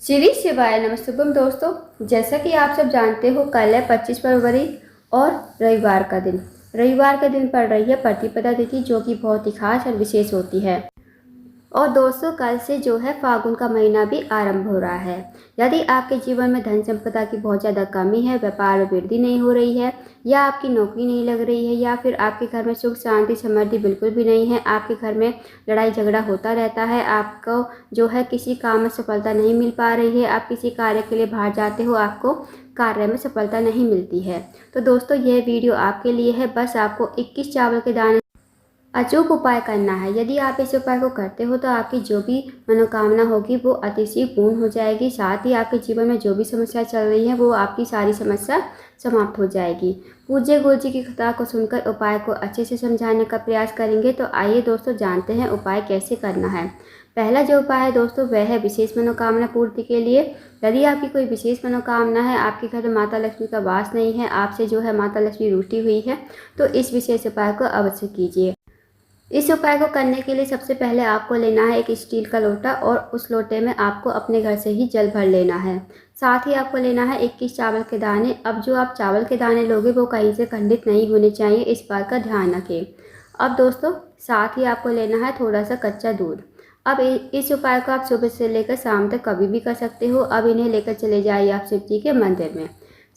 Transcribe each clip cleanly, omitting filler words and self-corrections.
श्री शिवाय नमस्तुभम दोस्तों, जैसा कि आप सब जानते हो कल है 25 फरवरी और रविवार का दिन। रविवार के दिन पड़ रही है प्रतिपदा तिथि, जो कि बहुत ही खास और विशेष होती है। और दोस्तों, कल से जो है फागुन का महीना भी आरंभ हो रहा है। यदि आपके जीवन में धन संपदा की बहुत ज़्यादा कमी है, व्यापार में वृद्धि नहीं हो रही है, या आपकी नौकरी नहीं लग रही है, या फिर आपके घर में सुख शांति समृद्धि बिल्कुल भी नहीं है, आपके घर में लड़ाई झगड़ा होता रहता है, आपको जो है किसी काम में सफलता नहीं मिल पा रही है, आप किसी कार्य के लिए बाहर जाते हो, आपको कार्य में सफलता नहीं मिलती है, तो दोस्तों यह वीडियो आपके लिए है। बस आपको 21 चावल के दाने अचूक उपाय करना है। यदि आप इस उपाय को करते हो तो आपकी जो भी मनोकामना होगी वो अतिशीघ्र पूर्ण हो जाएगी। साथ ही आपके जीवन में जो भी समस्या चल रही है वो आपकी सारी समस्या समाप्त हो जाएगी। पूज्य गुरु जी की कथा को सुनकर उपाय को अच्छे से समझाने का प्रयास करेंगे। तो आइए दोस्तों जानते हैं उपाय कैसे करना है। पहला जो उपाय है दोस्तों वह है विशेष मनोकामना पूर्ति के लिए। यदि आपकी कोई विशेष मनोकामना है, आपके घर में माता लक्ष्मी का वास नहीं है, आपसे जो है माता लक्ष्मी रूठी हुई है, तो इस विशेष उपाय को अवश्य कीजिए। इस उपाय को करने के लिए सबसे पहले आपको लेना है एक स्टील का लोटा, और उस लोटे में आपको अपने घर से ही जल भर लेना है। साथ ही आपको लेना है 21 चावल के दाने। अब जो आप चावल के दाने लोगे वो कहीं से खंडित नहीं होने चाहिए, इस बात का ध्यान रखें। अब दोस्तों साथ ही आपको लेना है थोड़ा सा कच्चा दूध। अब इस उपाय को आप सुबह से लेकर शाम तक कभी भी कर सकते हो। अब इन्हें लेकर चले जाइए आप शिव जी के मंदिर में।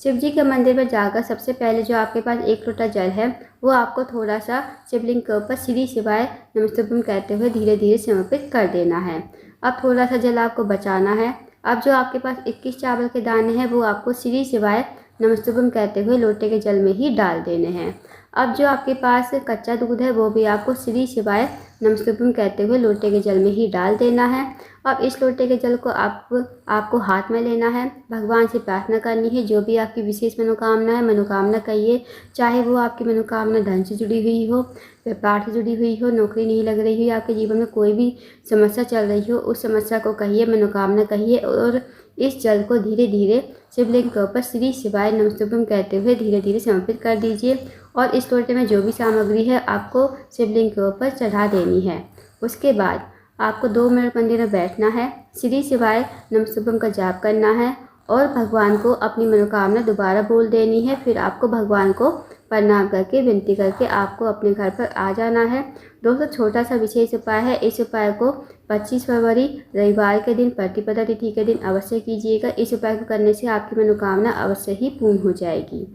शिव जी के मंदिर में जाकर सबसे पहले जो आपके पास एक लोटा जल है वो आपको थोड़ा सा शिवलिंग के ऊपर श्री शिवाय नमस्तुभ्यम कहते हुए धीरे धीरे समर्पित कर देना है। अब थोड़ा सा जल आपको बचाना है। अब जो आपके पास 21 चावल के दाने हैं वो आपको श्री शिवाय नमस्तुभ्यम कहते हुए लोटे के जल में ही डाल देने हैं। अब जो आपके पास कच्चा दूध है वो भी आपको श्री शिवाय नमस्तुभ्यम कहते हुए लोटे के जल में ही डाल देना है। अब इस लोटे के जल को आपको हाथ में लेना है। भगवान से प्रार्थना करनी है, जो भी आपकी विशेष मनोकामना है मनोकामना कहिए। चाहे वो आपकी मनोकामना धन से जुड़ी हुई हो, व्यापार से जुड़ी हुई हो, नौकरी नहीं लग रही हो, आपके जीवन में कोई भी समस्या चल रही हो, उस समस्या को कहिए, मनोकामना कहिए, और इस जल को धीरे धीरे शिवलिंग के ऊपर श्री शिवाय नमस्तुभ्यम कहते हुए धीरे धीरे समर्पित कर दीजिए। और इस लोटे में जो भी सामग्री है आपको शिवलिंग के ऊपर चढ़ा देनी है। उसके बाद आपको 2 मिनट मंदिर में बैठना है, श्री शिवाय नमस्तुभ्यम का जाप करना है और भगवान को अपनी मनोकामना दोबारा बोल देनी है। फिर आपको भगवान को प्रणाम करके विनती करके आपको अपने घर पर आ जाना है। दोस्तों छोटा सा विशेष उपाय है, इस उपाय को 25 फरवरी रविवार के दिन प्रतिपदा तिथि के दिन अवश्य कीजिएगा। इस उपाय को करने से आपकी मनोकामना अवश्य ही पूर्ण हो जाएगी।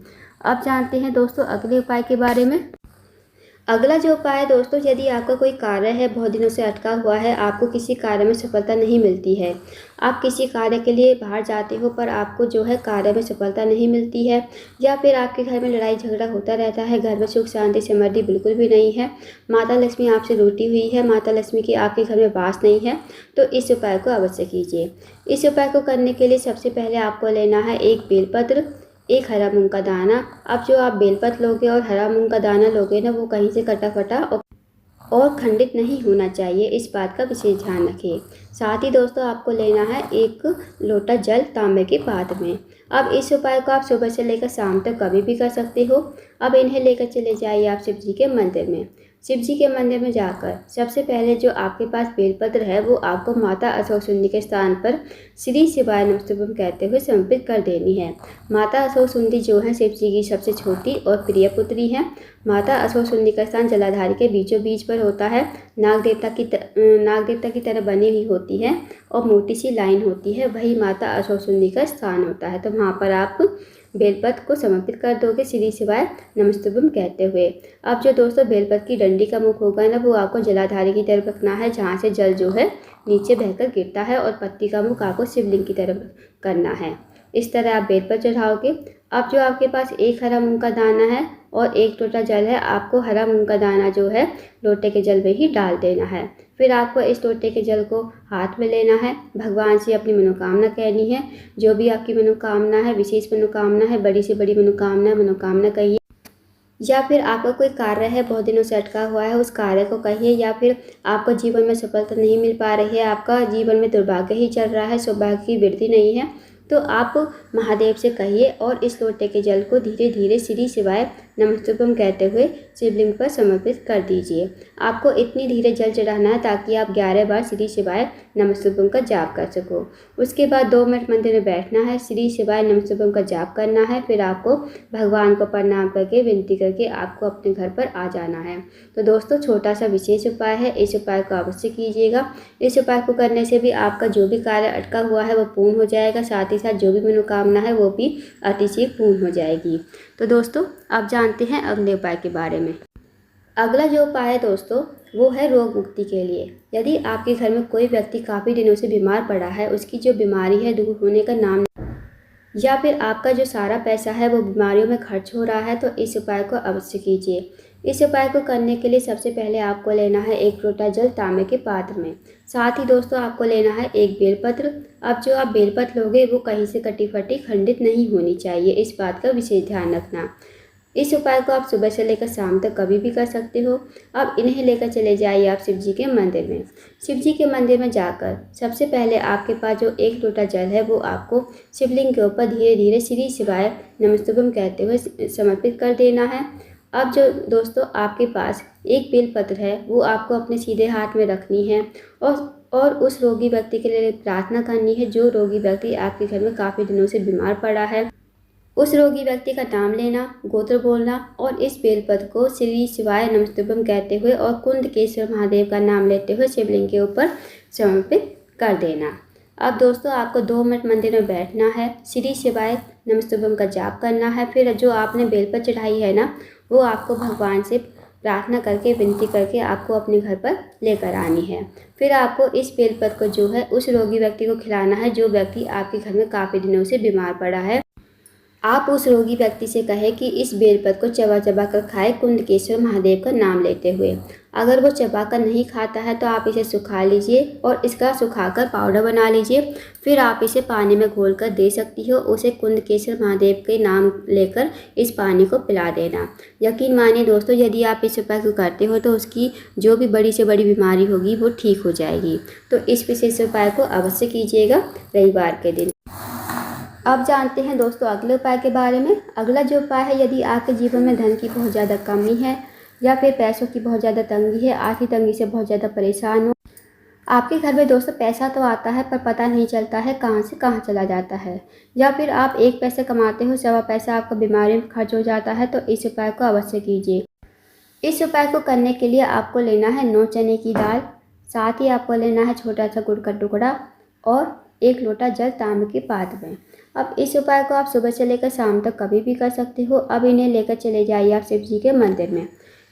अब जानते हैं दोस्तों अगले उपाय के बारे में। अगला जो उपाय है दोस्तों, यदि आपका कोई कार्य है बहुत दिनों से अटका हुआ है, आपको किसी कार्य में सफलता नहीं मिलती है, आप किसी कार्य के लिए बाहर जाते हो पर आपको जो है कार्य में सफलता नहीं मिलती है, या फिर आपके घर में लड़ाई झगड़ा होता रहता है, घर में सुख शांति समृद्धि बिल्कुल भी नहीं है, माता लक्ष्मी आपसे रूठी हुई है, माता लक्ष्मी की आपके घर में वास नहीं है, तो इस उपाय को अवश्य कीजिए। इस उपाय को करने के लिए सबसे पहले आपको लेना है एक बेलपत्र, एक हरा मूंग का दाना। अब जो आप बेलपत्र लोगे और हरा मूंग का दाना लोगे ना, वो कहीं से कटा फटा और खंडित नहीं होना चाहिए, इस बात का विशेष ध्यान रखिए। साथ ही दोस्तों आपको लेना है एक लोटा जल तांबे के पात्र में। अब इस उपाय को आप सुबह से लेकर शाम तक कभी भी कर सकते हो। अब इन्हें लेकर चले जाइए आप शिव जी के मंदिर में। शिव जी के मंदिर में जाकर सबसे पहले जो आपके पास बेलपत्र है वो आपको माता अशोक सुंदी के स्थान पर श्री शिवाय नमस्तुभ्यम कहते हुए समर्पित कर देनी है। माता अशोक सुंदी जो है शिव जी की सबसे छोटी और प्रिय पुत्री हैं। माता अशोक सुंदी का स्थान जलाधारी के बीचों बीच पर होता है। नाग देवता की तरह बनी हुई होती है और मोटी सी लाइन होती है, वही माता अशोक सुंदी का स्थान होता है। तो वहाँ पर आप बेलपत्र को समर्पित कर दोगे श्री शिवाय नमस्तुभ्यम कहते हुए। अब जो दोस्तों बेलपत्र की डंडी का मुख होगा ना, वो आपको जलाधारी की तरफ रखना है, जहाँ से जल जो है नीचे बहकर गिरता है, और पत्ती का मुख आपको शिवलिंग की तरफ करना है। इस तरह आप बेलपत्र चढ़ाओगे। अब जो आपके पास एक हरा मूंग का दाना है और एक लोटा जल है, आपको हरा मूंग का दाना जो है लोटे के जल में ही डाल देना है। फिर आपको इस लोटे के जल को हाथ में लेना है, भगवान से अपनी मनोकामना कहनी है। जो भी आपकी मनोकामना है, विशेष मनोकामना है, बड़ी से बड़ी मनोकामना कहिए, या फिर आपका कोई कार्य है बहुत दिनों से अटका हुआ है उस कार्य को कहिए, या फिर आपको जीवन में सफलता नहीं मिल पा रही है, आपका जीवन में दुर्भाग्य ही चल रहा है, सौभाग्य की वृद्धि नहीं है, तो आप महादेव से कहिए और इस लोटे के जल को धीरे धीरे श्री शिवाय नमस्तुभ्यम कहते हुए शिवलिंग पर समर्पित कर दीजिए। आपको इतनी धीरे जल चढ़ाना है ताकि आप 11 बार श्री शिवाय नमस्तुभ्यम का जाप कर सको। उसके बाद 2 मिनट मंदिर में बैठना है, श्री शिवाय नमस्तुभ्यम का जाप करना है। फिर आपको भगवान को प्रणाम करके विनती करके आपको अपने घर पर आ जाना है। तो दोस्तों छोटा सा विशेष उपाय है, इस उपाय को अवश्य कीजिएगा। इस उपाय को करने से भी आपका जो भी कार्य अटका हुआ है वो पूर्ण हो जाएगा, साथ ही साथ जो भी मनोकामना है वो भी अतिशीघ्र पूर्ण हो जाएगी। तो दोस्तों अब जानते हैं अगले उपाय के बारे में। अगला जो उपाय है दोस्तों वो है रोग मुक्ति के लिए। यदि आपके घर में कोई व्यक्ति काफ़ी दिनों से बीमार पड़ा है, उसकी जो बीमारी है दूर होने का नाम, या फिर आपका जो सारा पैसा है वो बीमारियों में खर्च हो रहा है, तो इस उपाय को अवश्य कीजिए। इस उपाय को करने के लिए सबसे पहले आपको लेना है 1 लोटा जल तांबे के पात्र में। साथ ही दोस्तों आपको लेना है 1 बेलपत्र। अब जो आप बेलपत्र लोगे वो कहीं से कटी फटी खंडित नहीं होनी चाहिए, इस बात का विशेष ध्यान रखना। इस उपाय को आप सुबह से लेकर शाम तक कभी भी कर सकते हो। अब इन्हें लेकर चले जाइए आप शिव जी के मंदिर में। शिव जी के मंदिर में जाकर सबसे पहले आपके पास जो 1 लोटा जल है वो आपको शिवलिंग के ऊपर धीरे धीरे श्री शिवाय नमस्तुभ्यम कहते हुए समर्पित कर देना है। अब जो दोस्तों आपके पास 1 बेलपत्र है वो आपको अपने सीधे हाथ में रखनी है और उस रोगी व्यक्ति के लिए प्रार्थना करनी है, जो रोगी व्यक्ति आपके घर में काफ़ी दिनों से बीमार पड़ा है। उस रोगी व्यक्ति का नाम लेना, गोत्र बोलना और इस बेलपत्र को श्री शिवाय नमस्तुभ्यम कहते हुए और कुंडकेश्वर महादेव का नाम लेते हुए शिवलिंग के ऊपर समर्पित कर देना। अब दोस्तों आपको 2 मिनट मंदिर में बैठना है, श्री शिवाय नमस्तुभ्यम का जाप करना है। फिर जो आपने बेलपत्र चढ़ाई है ना वो आपको भगवान से प्रार्थना करके विनती करके आपको अपने घर पर लेकर आनी है। फिर आपको इस बेलपत्र को जो है उस रोगी व्यक्ति को खिलाना है, जो व्यक्ति आपके घर में काफ़ी दिनों से बीमार पड़ा है। आप उस रोगी व्यक्ति से कहें कि इस बेलपत्र को चबा चबा कर खाए, कुंडकेश्वर महादेव का नाम लेते हुए। अगर वो चबा कर नहीं खाता है तो आप इसे सुखा लीजिए और इसका सुखाकर पाउडर बना लीजिए। फिर आप इसे पानी में घोल कर दे सकती हो। उसे कुंडकेश्वर महादेव के नाम लेकर इस पानी को पिला देना। यकीन मानिए दोस्तों, यदि आप इस उपाय को करते हो तो उसकी जो भी बड़ी से बड़ी बीमारी होगी वो ठीक हो जाएगी। तो इस विशेष उपाय को अवश्य कीजिएगा रविवार के दिन। अब जानते हैं दोस्तों अगले उपाय के बारे में। अगला जो उपाय है, यदि आपके जीवन में धन की बहुत ज़्यादा कमी है या फिर पैसों की बहुत ज़्यादा तंगी है, आर्थिक तंगी से बहुत ज़्यादा परेशान हो, आपके घर में दोस्तों पैसा तो आता है पर पता नहीं चलता है कहाँ से कहाँ चला जाता है, या फिर आप 1 पैसे कमाते हो, सवा पैसा आपका बीमारी में खर्च हो जाता है, तो इस उपाय को अवश्य कीजिए। इस उपाय को करने के लिए आपको लेना है 9 चने की दाल, साथ ही आपको लेना है छोटा सा गुड़ का टुकड़ा और 1 लोटा जल तांबे के पात्र में। अब इस उपाय को आप सुबह से लेकर शाम तक कभी भी कर सकते हो। अब इन्हें लेकर चले जाइए आप शिव जी के मंदिर में।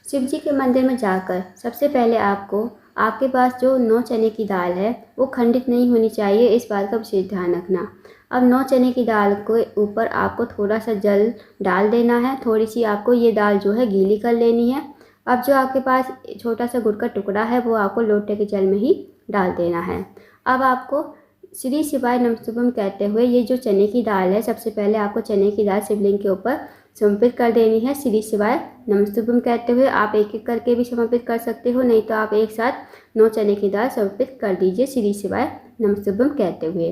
शिव जी के मंदिर में जाकर सबसे पहले आपको आपके पास जो 9 चने की दाल है वो खंडित नहीं होनी चाहिए, इस बात का विशेष ध्यान रखना। अब 9 चने की दाल के ऊपर आपको थोड़ा सा जल डाल देना है। थोड़ी सी आपको ये दाल जो है गीली कर लेनी है। अब जो आपके पास छोटा सा गुड़ का टुकड़ा है वो आपको लोटे के जल में ही डाल देना है। अब आपको श्री शिवाय नमस्तुभ्यम कहते हुए ये जो चने की दाल है, सबसे पहले आपको चने की दाल शिवलिंग के ऊपर समर्पित कर देनी है। श्री शिवाय नमस्तुभ्यम कहते हुए आप एक एक करके भी समर्पित कर सकते हो, नहीं तो आप एक साथ 9 चने की दाल समर्पित कर दीजिए श्री शिवाय नमस्तुभ्यम कहते हुए।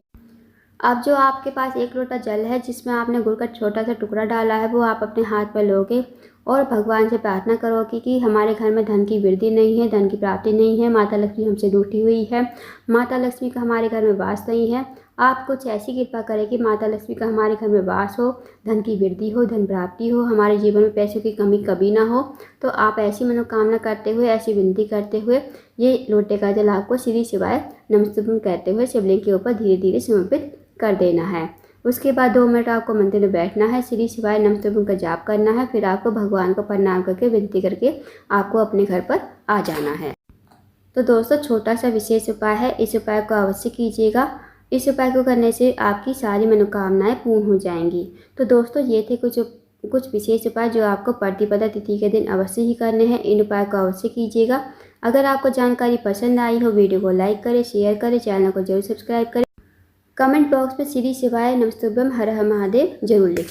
अब जो आपके पास 1 लोटा जल है जिसमें आपने गुड़ का छोटा सा टुकड़ा डाला है वो आप अपने हाथ पर लोगे और भगवान से प्रार्थना करोगे कि हमारे घर में धन की वृद्धि नहीं है, धन की प्राप्ति नहीं है, माता लक्ष्मी हमसे रूठी हुई है, माता लक्ष्मी का हमारे घर में वास नहीं है। आप कुछ ऐसी कृपा करें कि माता लक्ष्मी का हमारे घर में वास हो, धन की वृद्धि हो, धन प्राप्ति हो, हमारे जीवन में पैसों की कमी कभी ना हो। तो आप ऐसी मनोकामना करते हुए, ऐसी विनती करते हुए ये लोटे का जल आपको श्री शिवाय नमस्तुभ्यम कहते हुए शिवलिंग के ऊपर धीरे धीरे समर्पित कर देना है। उसके बाद 2 मिनट आपको मंदिर में बैठना है, श्री शिवाय नमस्तुभ्यम का जाप करना है। फिर आपको भगवान को प्रणाम करके विनती करके आपको अपने घर पर आ जाना है। तो दोस्तों छोटा सा विशेष उपाय है, इस उपाय को अवश्य कीजिएगा। इस उपाय को करने से आपकी सारी मनोकामनाएं पूर्ण हो जाएंगी। तो दोस्तों ये थे कुछ विशेष उपाय जो आपको प्रतिपदा तिथि के दिन अवश्य ही करने हैं। इन उपाय को अवश्य कीजिएगा। अगर आपको जानकारी पसंद आई हो, वीडियो को लाइक करें, शेयर करें, चैनल को जरूर सब्सक्राइब करें। कमेंट बॉक्स में श्री शिवाय नमस्तुभ्यम हर हर महादेव जरूर लिखें।